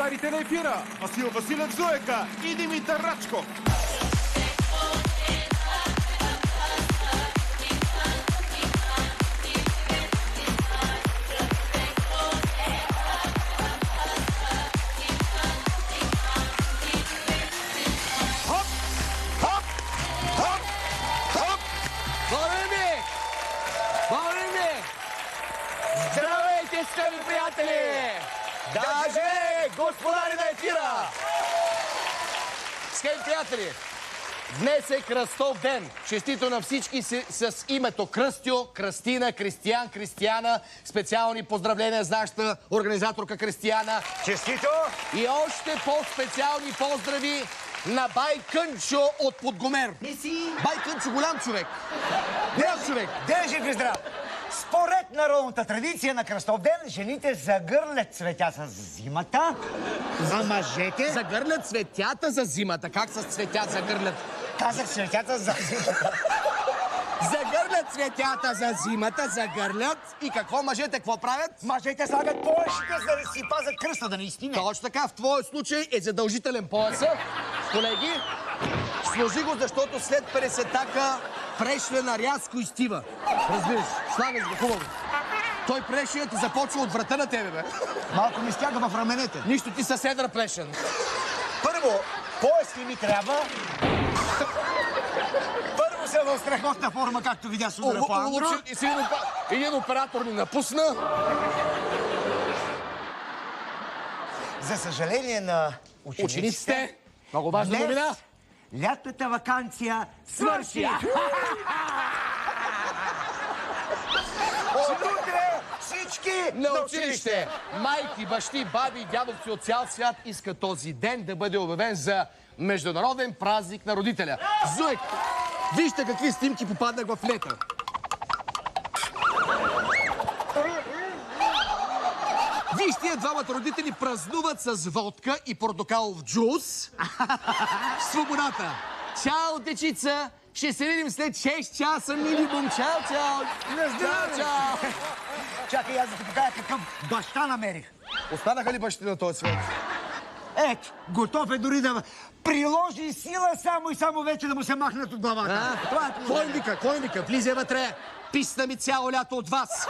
Господарите на ефира Васил Василев Зуека и Димитър Рачков. Здравейте, скъпи приятели! Даже господари на ефира! Скъпи приятели, днес е Кръстов ден. Честито на всички с името Кръстю, Кръстина, Кристиян, Кристияна. Специални поздравления за нашата организаторка Кристияна. Честито! И още по-специални поздрави на Бай Кънчо от Подгомер. Бай Кънчо, голям човек. Голям човек. Ден жив и здрав! Според народната традиция на Кръстов ден, жените загърлят цветя с зимата, а мъжете... Загърлят цветята за зимата. Как с цветя загърлят? Казах цветята за зимата. Загърлят цветята за зимата, загърлят. И какво мъжете, какво правят? Мъжете слагат поясите, за да си пазят кръста, да не изтине. Точно така, в твоя случай е задължителен пояса. Колеги, сложи го, защото след 50-така прешлена рязко изтива. Разбираш, слагаш го хубаво. Той прешият започва от врата на тебе, бе. Малко ми стяга в раменете. Нищо, ти със седър плешен. Първо, пояс ли ми трябва? Първо се в страхотна форма, както видя с удара по Андро. Един оператор ни напусна. За съжаление на учениците, много важна новина. Лятната ваканция свърши! От утре всички на училище! Майки, бащи, баби и дядовци от цял свят искат този ден да бъде обявен за международен празник на родителя. Зуек, вижте какви снимки попаднах в нета. Вижте, двамата родители празнуват с водка и портокалов джус. Свободата! Чао, дечица! Ще се видим след 6 часа минимум. Чао, чао! Чао, чао! Чакай, аз да ти покажа какъв баща намерих. Останаха ли бащи на този свет? Ето, готов е дори да приложи сила само и само вече да му се махнат от главата. Кой вика? Влизай вътре! Писна ми цяло лято от вас!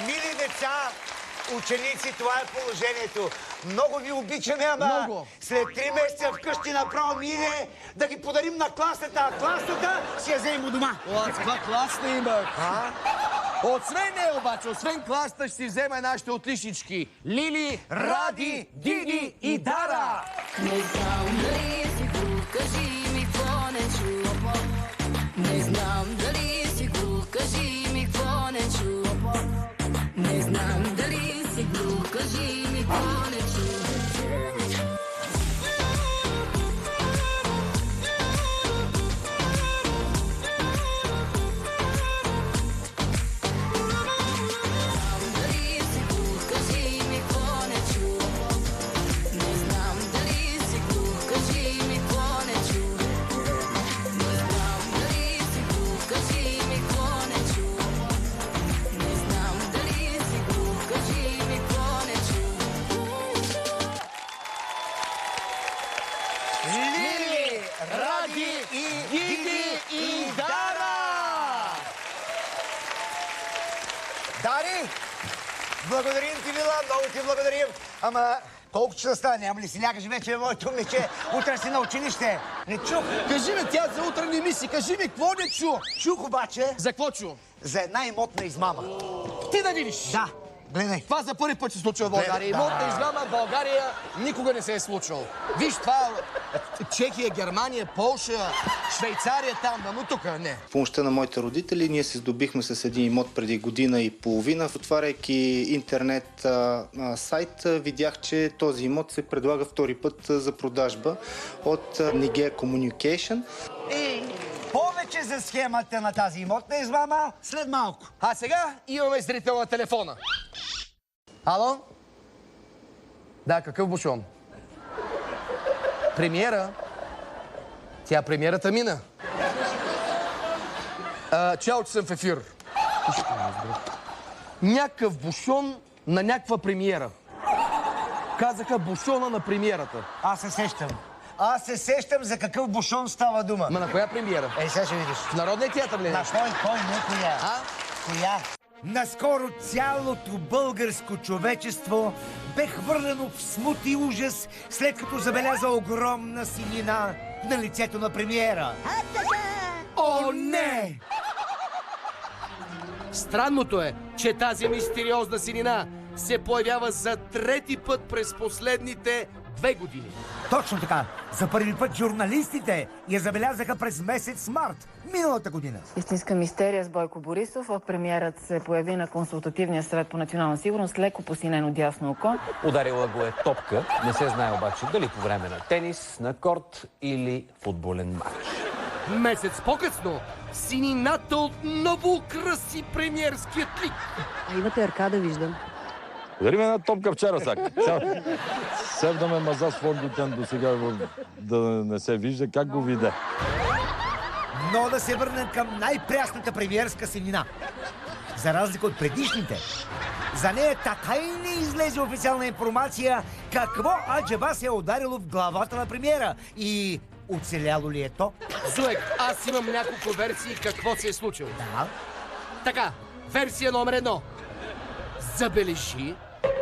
Мили деца, ученици, това е положението. Много ви обичаме, ама след 3 месеца вкъщи направо мине да ги подарим на класата, а класата си я взем у дома. Каква класна имах? Освен нея обаче, освен класата ще си вземе нашите отличнички. Лили, Ради, Диди и Дара. Не знам дали си глух, кажи ми какво не чува. Не знам дали си глух, кажи ми какво не чува. Не знам дали си глух, кажи ми какво не чува. Дари, благодарим ти, Мила, много ти благодарим. Ама колко часа става? Няма ли си лягаш вече, моето момиче? Утре си на училище. Не чух. Кажи ме, тя за утре не мисли. Кажи ми, какво не чу? Чух обаче. За какво чу? За една имотна измама. Ти да видиш. Да, гледай. Това за първи път се случва в България. Имотна измама в България никога не се е случвал. Виж това, Чехия, Германия, Полша, Швейцария там, но тук не. С помощта на моите родители ние се здобихме с един имот преди година и половина. Отваряйки интернет сайт, видях, че този имот се предлага втори път за продажба от Nigea Communication. И повече за схемата на тази имотна измама след малко. А сега имаме зрител на телефона. Ало? Да, какъв бушон? Премиера? Тя премиерата мина. Чао, че съм в ефир. Някакъв бушон на някаква премиера. Казаха бушона на премиерата. Аз се сещам за какъв бушон става дума. Ма на коя премиера? Сега ще видиш. В Народния театър ли? На кой, не коя. А? Коя? Наскоро цялото българско човечество бе хвърлено в смут и ужас, след като забеляза огромна синина на лицето на премиера. О, не! Странното е, че тази мистериозна синина се появява за трети път през последните 2 години. Точно така. За първи път журналистите я забелязаха през месец март миналата година. Истинска мистерия с Бойко Борисов. Премиерът се появи на консултативния съвет по национална сигурност леко посинено дясно око. Ударила го е топка. Не се знае обаче дали по време на тенис, на корт или футболен матч. Месец по-късно синината отново украси премиерският лик. Имате ръка да виждам. Удари ме една топка вчера, сак. Сев да ме маза с фондутен до сега да не се вижда. Как го видя? Но да се върнем към най-прясната премиерска синина. За разлика от предишните, за нея така и не излезе официална информация какво аджеба се е ударило в главата на премиера и оцеляло ли е то? Зуек, аз имам няколко версии какво се е случило. Да. Така, версия номер 1. Забележи,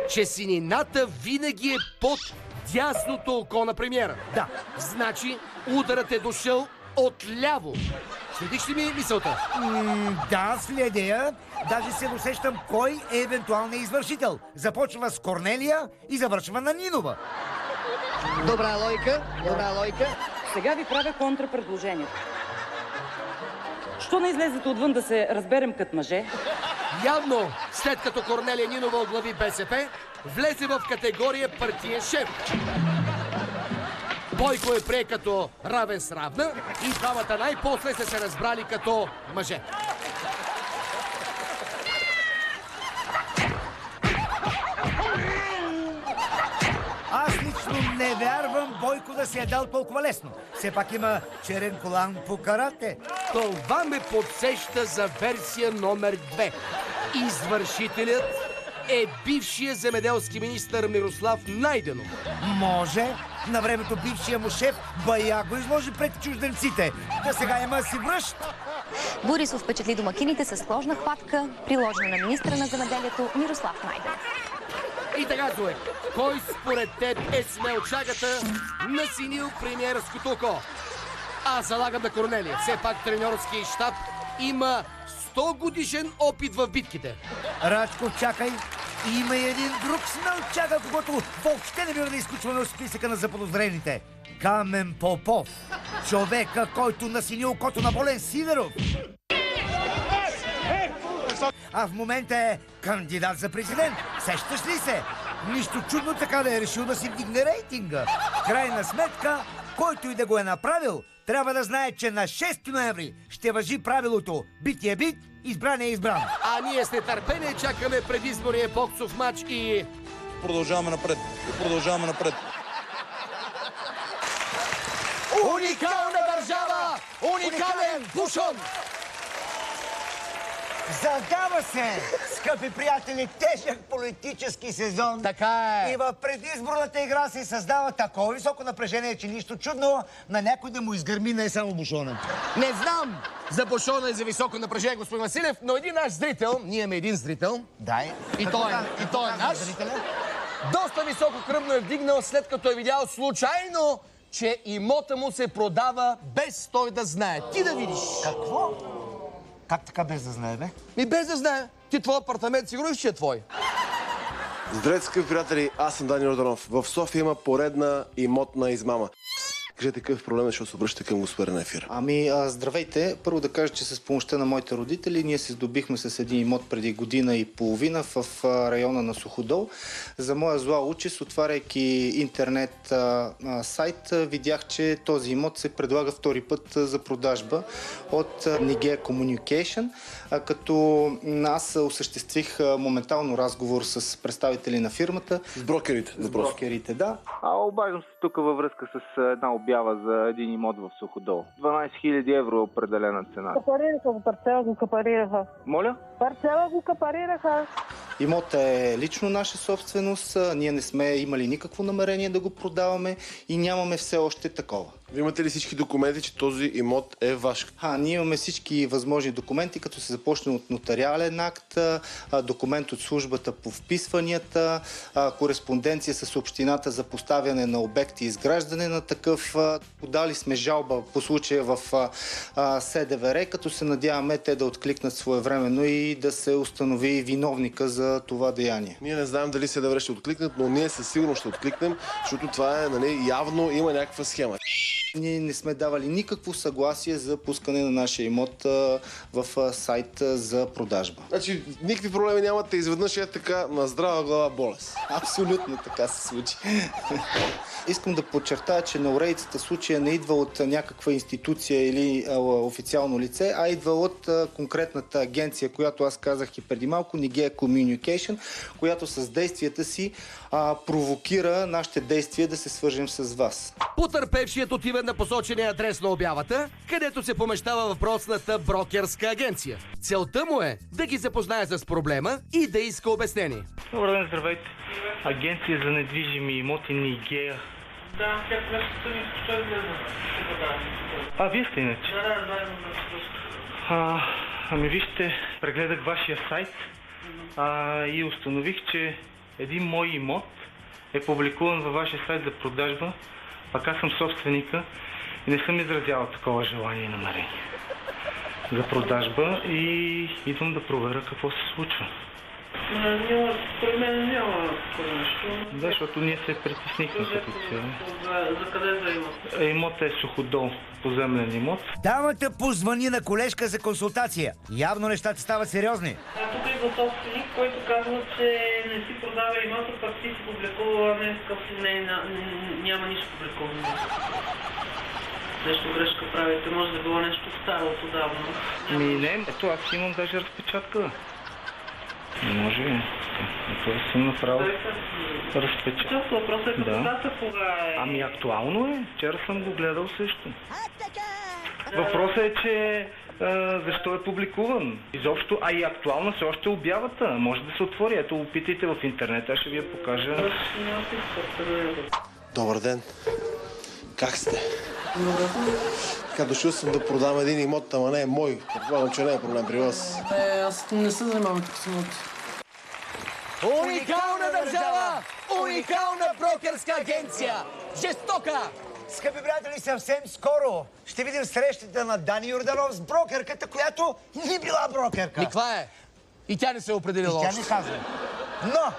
че синината винаги е под дясното око на премиера. Да. Значи, ударът е дошъл отляво. Следиш ли ми мисълта? Да, следя. Даже се досещам кой е евентуалният извършител. Започва с Корнелия и завършва на Нинова. Добра логика, добра логика. Сега ви правя контрапредложението. Що не излезете отвън да се разберем като мъже? Явно, след като Корнелия Нинова оглави БСП, влезе в категория партиен шеф. Бойко е прие като равен с равна и двамата най-после са се разбрали като мъже. Аз лично не вярвам Бойко да се е дал толкова лесно. Все пак има черен колан по карате. Това ме подсеща за версия номер 2. Извършителят е бившия земеделски министър Мирослав Найденов. Може. На времето бившия му шеф бая го изложи пред чужденците. Да сега има си връщ. Борисов впечатли домакините с сложна хватка, приложена на министъра на земеделието Мирослав Найденов. И така, Зуек, кой според теб е смелчагата насинил премиерското око? Аз залагам на Корнелия. Все пак треньорския щаб има 100 годишен опит в битките. Рачко, чакай. Има и един друг смелчага, когато въобще не бива да изключваме от списъка на заподозрените. Камен Попов. Човека, който насини окото на Волен Сидеров. А в момента е кандидат за президент. Сещаш ли се? Нищо чудно така да е решил да си вдигне рейтинга. В крайна сметка, който и да го е направил, трябва да знае, че на 6 ноември ще важи правилото бит е бит, избран е избран. А ние с нетърпение чакаме предизборния боксов матч и... Продължаваме напред. Уникална държава! Уникален бушон! Задава се, скъпи приятели, тежък политически сезон. Така е. И в предизборната игра се създава такова високо напрежение, че нищо чудно на някой да му изгърми не само бушона. Не знам за бушона и за високо напрежение, господин Василев, но един наш зрител, ние имаме един зрител, Дай. и той е наш, доста високо кръвно е вдигнал, след като е видял случайно, че имота му се продава без той да знае. Ти да видиш. Какво? Как така без да знае, бе? Ми без да знае. Ти твой апартамент сигурно ще е твой. Здравейте, скъпи приятели, аз съм Дани Орданов. В София има поредна имотна измама. Кажете какъв проблем, защото се обръщате към господин ефир. Здравейте. Първо да кажа, че с помощта на моите родители ние се здобихме с един имот преди година и половина в района на Суходол. За моя зла участ, отваряйки интернет сайт, видях, че този имот се предлага втори път за продажба от Nigea Communication, като аз осъществих моментално разговор с представители на фирмата. С брокерите. С брокерите, да. Обаждам се тук във връзка с една обява за един имот в Суходол. 12 000 евро е определена цена. Капарираха го, парцела го капарираха. Моля? Парцела го капарираха. Имотът е лично наша собственост, ние не сме имали никакво намерение да го продаваме и нямаме все още такова. Вие имате ли всички документи, че този имот е ваш? Ние имаме всички възможни документи, като се започне от нотариален акт, документ от службата по вписванията, кореспонденция с общината за поставяне на обекти и изграждане на такъв. Подали сме жалба по случая в СДВР, като се надяваме те да откликнат своевременно и да се установи виновника за това деяние. Ние не знаем дали СДВР ще откликнат, но ние със сигурност ще откликнем, защото това е, явно има някаква схема. Ние не сме давали никакво съгласие за пускане на нашия имот в сайт за продажба. Значи, никакви проблеми нямате, изведнъж е така на здрава глава болест. Абсолютно така се случи. Искам да подчертая, че на уредицата случая не идва от някаква институция или официално лице, а идва от конкретната агенция, която аз казах и преди малко, Nigea Communication, която с действията си провокира нашите действия да се свържем с вас. Потърпевшият отива на посочения адрес на обявата, където се помещава въпросната брокерска агенция. Целта му е да ги запознае с проблема и да иска обяснение. Добър ден, здравейте. Агенция за недвижими имоти Nigea. Да, тя нещо ми ще излезе. Вие сте иначе? Да. Ами вижте, прегледах вашия сайт и установих, че един мой имот е публикуван във вашия сайт за продажба, пък аз съм собственика и не съм изразявал такова желание и намерение за продажба и идвам да проверя какво се случва. При мен няма такова нещо. Да, защото ние се притеснихме като цяло. За къде за имот? Имотът е Суходол, поземлен имот. Дамата позвани на колежка за консултация. Явно нещата стават сериозни. Тук идва собственик, който казва, че не си продава имота, пък ти си публикува нещо, няма нищо публикувано. Нещо грешка правите, може да било нещо старо отдавна. Не, ето аз имам даже разпечатка. Не може ли? Ето аз съм направил разпечатка. Често въпросът е като дата кога е... Ами актуално е. Вчера съм го гледал също. Въпросът е, че защо е публикуван. Изобщо, и актуално все още обявата. Може да се отвори. Ето, опитайте в интернет, аз ще ви я покажа. Добър ден. Как сте? Така, дошъл съм да продам един имот, ама не е мой. Предполагам, че не е проблем при вас. Аз не се занимавам с имоти. Уникална държава! Уникална брокерска агенция! Жестока! Скъпи приятели, съвсем скоро ще видим срещата на Дани Йорданов с брокерката, която не била брокерка. Каква е? И тя не се е определила още. Тя не казва. Но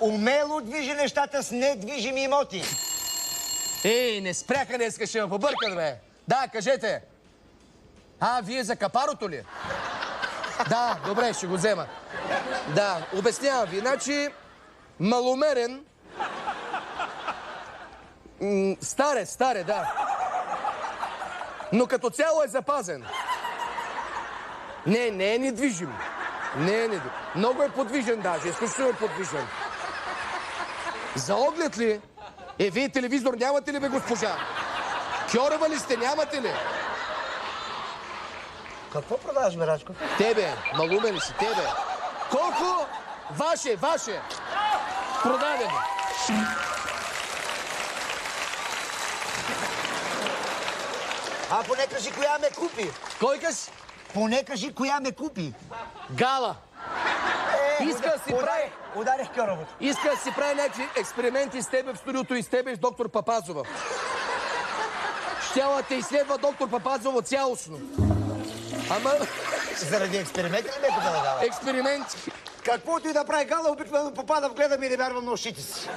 умело движи нещата с недвижими имоти. Не спряха днеска, ще ме побъркат, бе. Да, кажете. Вие за капарото ли? Да, добре, ще го взема. Да, обяснявам ви. Значи, маломерен... Старе, да. Но като цяло е запазен. Не е недвижим. Не е недвижим. Много е подвижен даже, изключително подвижен. За оглед ли? Вие телевизор нямате ли, бе, госпожа? Кьорева ли сте, нямате ли? Какво продаваш, бе, Рачко? Тебе, малумен ли си, тебе? Колко? Ваше. Продадем. Поне кажи коя ме купи. Кой кажи? Поне кажи коя ме купи. Гала. Иска да си прави... Ударих кьоровото. Иска да си прави някакви експерименти с тебе в студиото и с тебе и с доктор Папазова. Щяла те изследва доктор Папазова цялостно. Ама... Заради експерименти ли ме да дава? Експерименти. Каквото и да прави Гала, обикновено попада в гледам и не вярвам на ушите си.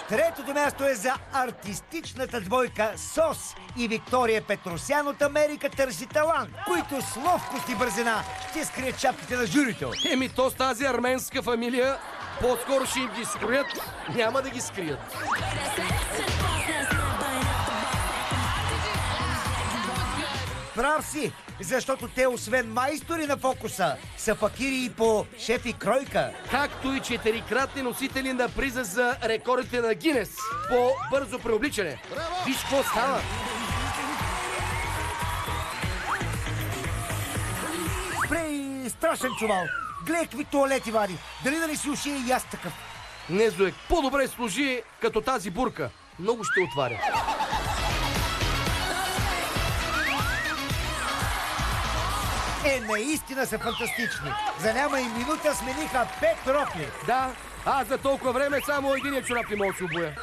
Третото място е за артистичната двойка Сос и Виктория Петросян от Америка търси талант, които с ловкост и бързина ще скрият чапките на журито. То с тази арменска фамилия по-скоро ще им ги скроят, няма да ги скрият. Прав си, защото те освен майстори на фокуса, са факири и по шеф и кройка. Както и 4-кратни носители на приза за рекордите на Гинес по бързо преобличане. Виж какво става. страшен чувал. Гледай какви туалети вади. Дали да не си уши и аз такъв. Не, Зуек, по-добре служи като тази бурка. Много ще отваря. Наистина са фантастични. За няма и минута смениха 5 рокли. Да, аз за толкова време само един чорап не мога да се обуя.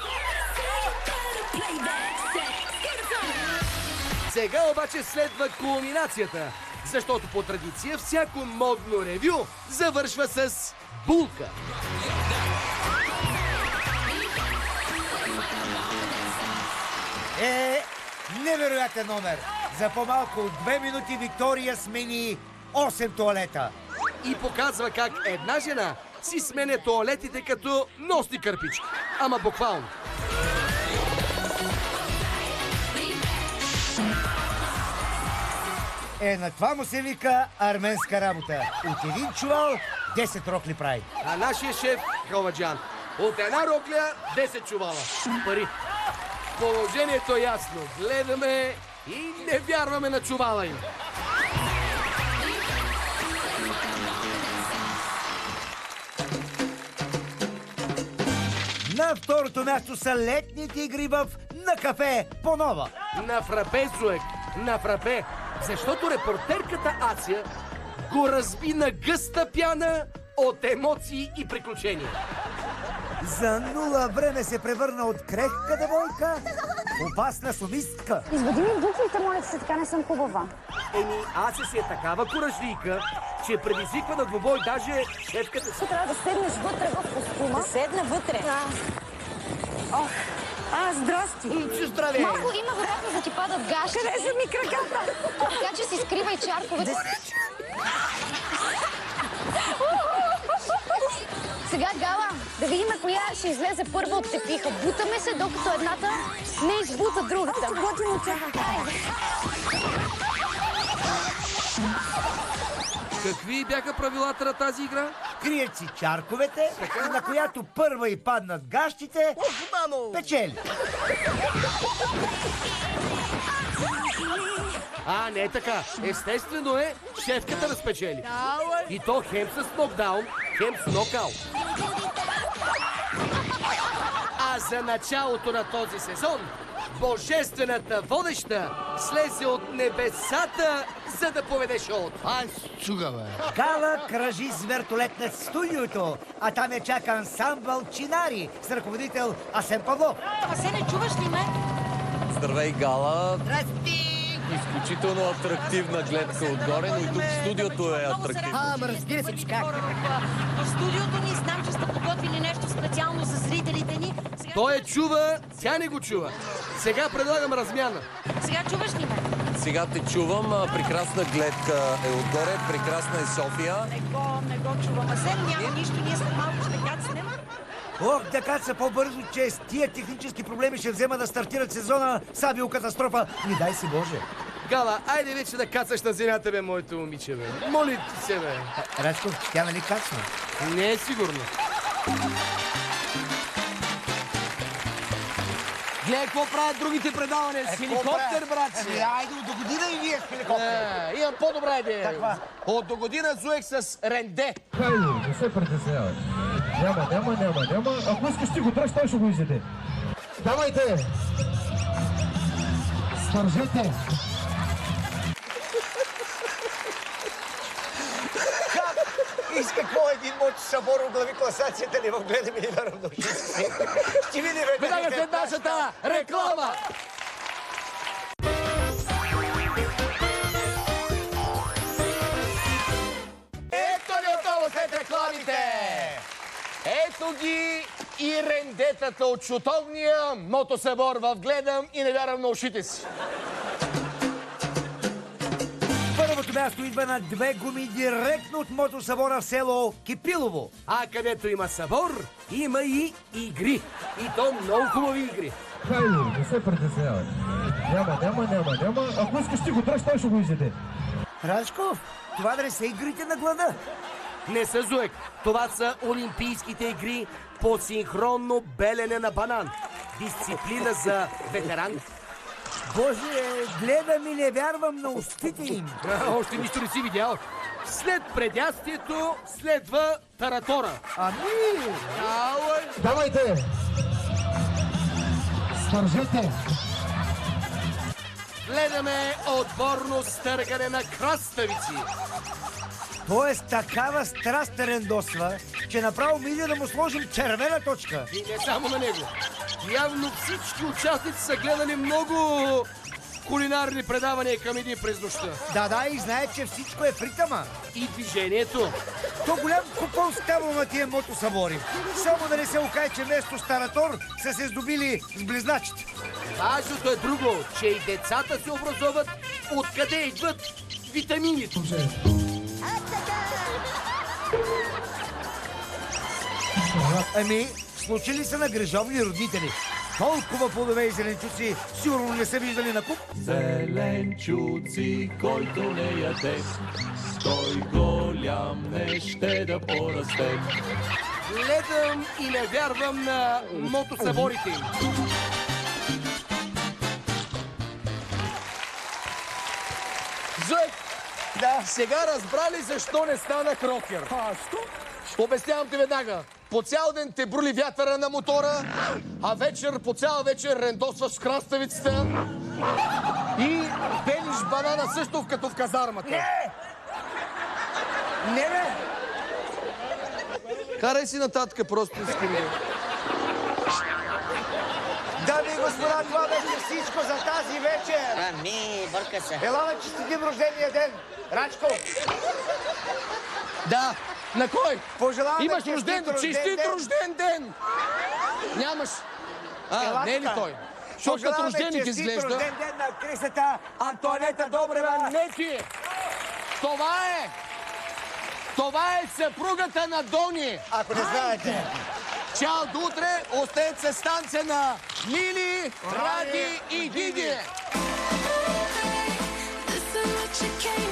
Сега обаче следва кулминацията, защото по традиция всяко модно ревю завършва с булка. Невероятен номер. За по-малко от 2 минути Виктория смени 8 туалета. И показва как една жена си сменя туалетите като носни кърпички. Ама буквално. На това му се вика арменска работа. От един чувал 10 рокли прави. А нашия шеф Халаджан от една рокля 10 чувала. Пари. Положението е ясно. Гледаме и не вярваме на чувала им. На второто място са летните игри в На кафе по нова. На фрапе, Зуек. На фрапе. Защото репортерката Ация го разби на гъста пяна от емоции и приключения. За нула време се превърна от крехка девойка в опасна солистка. Извади ми буклите, моля се, така не съм хубава. Ася си е такава куражлийка, че предизвиква на двубой даже шефката си. Трябва да седнеш вътре в костюма. Да седна вътре. Ох, здрасти. Здравей. Малко има вероятност да ти падат гащи. Къде са ми краката? Така че си скривай чарковете. Сега, Гала, да видим коя ще излезе първа от тепиха. Бутаме се, докато едната не избута другата. Готино чака. Какви бяха правилата на тази игра? Крият си чарковете, на която първа и паднат гащите, печели. Не така. Естествено е шефката да спечели. И то хем с нокдаун, хем с нокаут. А за началото на този сезон божествената водеща слезе от небесата, за да поведе шоуто. Чуга, бе. Гала кръжи с вертолет над студиото, а там я чака ансамбъл Чинари с ръководител Асен Павлов. Асене, чуваш ли ме? Здравей, Гала. Здрасти! Изключително атрактивна гледка отгоре, но и тук студиото е атрактивно. Ама разбира се, че как. В студиото ни знам, че сте подготвили нещо специално за зрителите ни. Той я чува, тя не го чува. Сега предлагам размяна. Сега чуваш ли ме? Сега те чувам. Прекрасна гледка е отгоре. Прекрасна е София. Не го чувам. Асен, няма нищо. Ние сме малко ще кацнем. Ох, да каца по-бързо, че с тия технически проблеми ще взема да стартират сезона с авиокатастрофа. Не дай си Боже. Гала, айде вече да кацаш на земята, бе, моето момиче, бе. Моли ти се, бе. Рачков, тя нали кацна? Не е сигурно. Гледай какво правят другите предавания с хеликоптер, братче. Айде, от до година и вие с хеликоптер. Имам по-добра идея. Каква? От до година Зуек с ренде. Хайде, не се притеснявай. Няма. Ако искаш ти го тръж, той ще го изяде. Давайте! Свържете! Иска какво един моч събор оглави класацията ли в гледаме и да равноши. Ще видим веднага след нашата реклама! Ето ни отново след рекламите! Ето ги и рендетата от чутовния мотосъбор в Гледам и не вярвам на ушите си. Първото място идва на 2 гуми директно от мотосъбора в село Кипилово. А където има събор, има и игри. И то много хубави игри. Хайде, не се притеснявай. Няма. Ако искаш ти го тръж, той ще го изяде. Рачков, това да не са игрите на глада. Не са, Зуек. Това са Олимпийските игри по синхронно белене на банан. Дисциплина за ветеран. Боже, гледам и не вярвам на устите им. Още нищо не си видял. След предястието следва таратора. Ами! Давай! Давайте! Стържете! Гледаме отборно стъргане на краставици. Тоест такава страст рендосва, че направо ми иде да му сложим червена точка. И не само на него. Явно всички участници са гледали много кулинарни предавания към един през нощта. Да, и знае, че всичко е в ритъма. И движението. То голям купон става на тия мотосъбори. Само да не се окаже, че вместо старатор са се здобили с близначите. Важното е друго, че и децата се образуват откъде идват витамините. Ами, случили са на грижовни родители. Толкова плодове и зеленчуци сигурно не са виждали на куп. Зеленчуци, който не яде, той голям не ще да порасте. Гледам и не вярвам на мотосъборите им. Зък! Да. Сега разбрали защо не станах рокер. Що? Обяснявам ти веднага. По цял ден те брули вятъра на мотора, а вечер по цял вечер рендосваш краставицата и белиш банана също като в казармата. Не, бе! Карай си нататък, просто искам да... Дами и господа, това беше всичко за тази вечер. Ами, бърка се. Ела на честитим рождения ден. Рачко! Да, на кой? Пожелаваме имаш честит рожден ден! Нямаш... не е ли той? Защото като рожденик изглежда... Рожден ден на Крисата Антоанета Добрева. Неки! Това е съпругата на Дони. Ако не знаете. Чао до утре. Оставете се станция на Лили, Ради и Диди. This is what you came